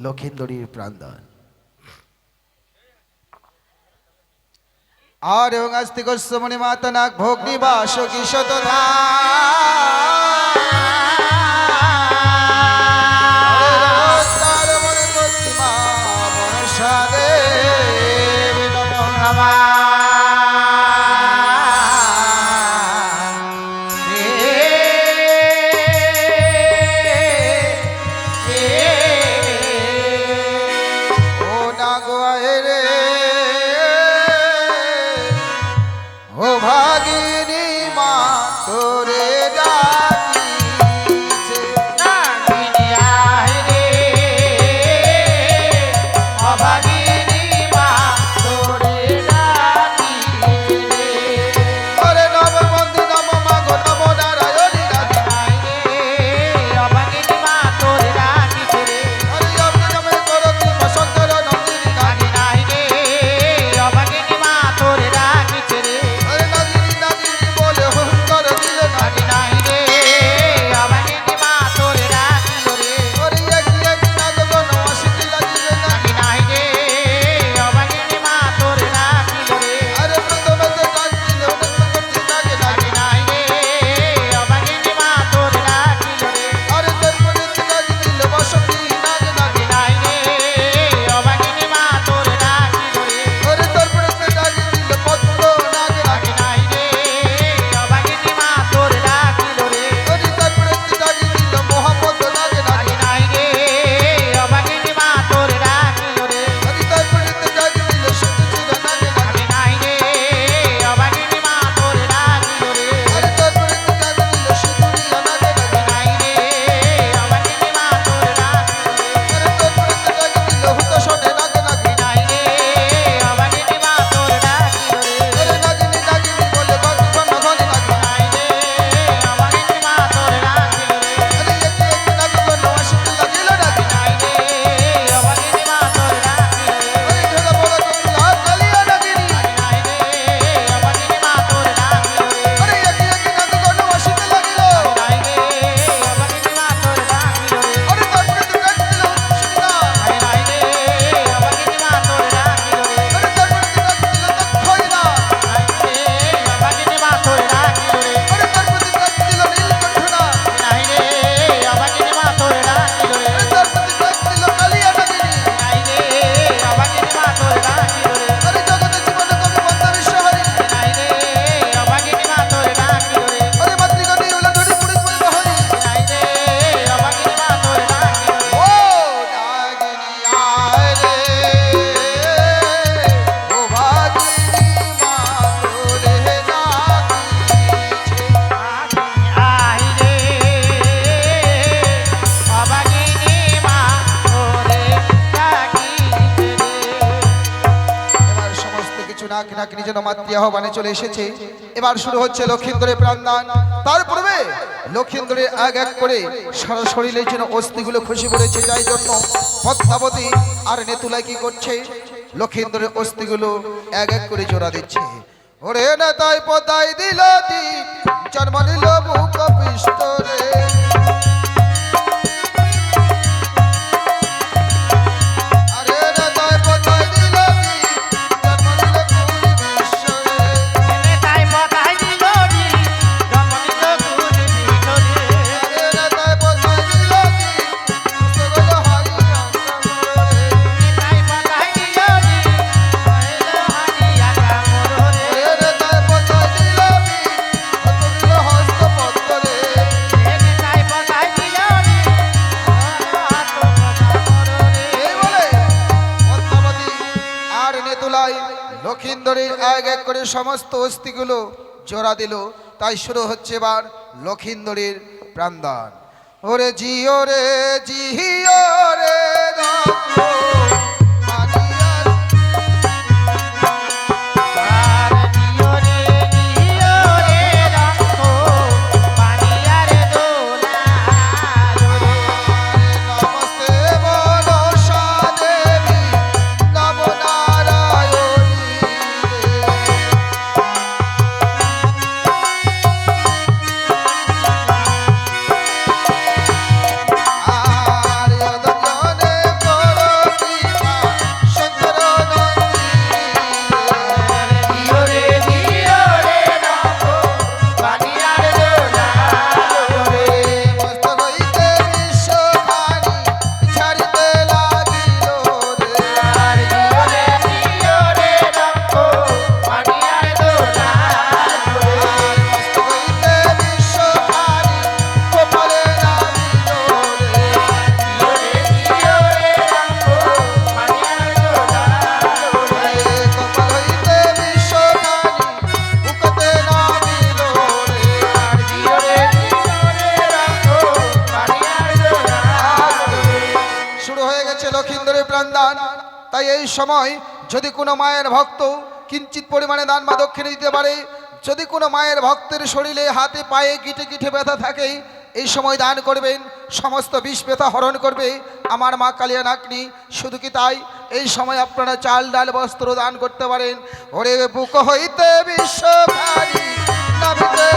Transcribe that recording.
লক্ষিন্দরীর প্রাণদান আর এবং আস্তিক মণি মাতা নাগ ভোগ নিবাস কি শতধা আহ্বানে চলে এসেছে। এবার শুরু হচ্ছে লক্ষিন্দরের প্রাণদান। তার পূর্বে লক্ষিন্দরের এক এক করে সারা শরীরের জন্য অস্থিগুলো খসে পড়েছে, যাই জন্য পদ্মাবতী আর নেতুলাই কি করছে, লক্ষিন্দরের অস্থিগুলো এক এক করে জোড়া দিচ্ছে। ওরে নেতাই পদাই দিল দীপ জন্ম নিল মুখ পিষ্টরে, লক্ষিন্দরের এক এক করে সমস্ত অস্থিগুলো জোড়া দিল। তাই শুরু হচ্ছে এবার লক্ষিন্দরের প্রাণদান। ওরে জিও রে জিও রে আর গেছে লক্ষিন্দরের প্রাণদান। তাই এই সময় যদি কোনো মায়ের ভক্ত কিঞ্চিত পরিমাণে দান বা দক্ষিণে দিতে পারে, যদি কোনো মায়ের ভক্তের শরীরে হাতে পায়ে গিটে গিটে ব্যথা থাকে, এই সময় দান করবেন, সমস্ত বিষ ব্যথা হরণ করবে আমার মা কালিয়া নাতনি। শুধু কি তাই, এই সময় আপনারা চাল ডাল বস্ত্র দান করতে পারেন। ওরে বুক হইতে বিশ্বকারী নাবিতে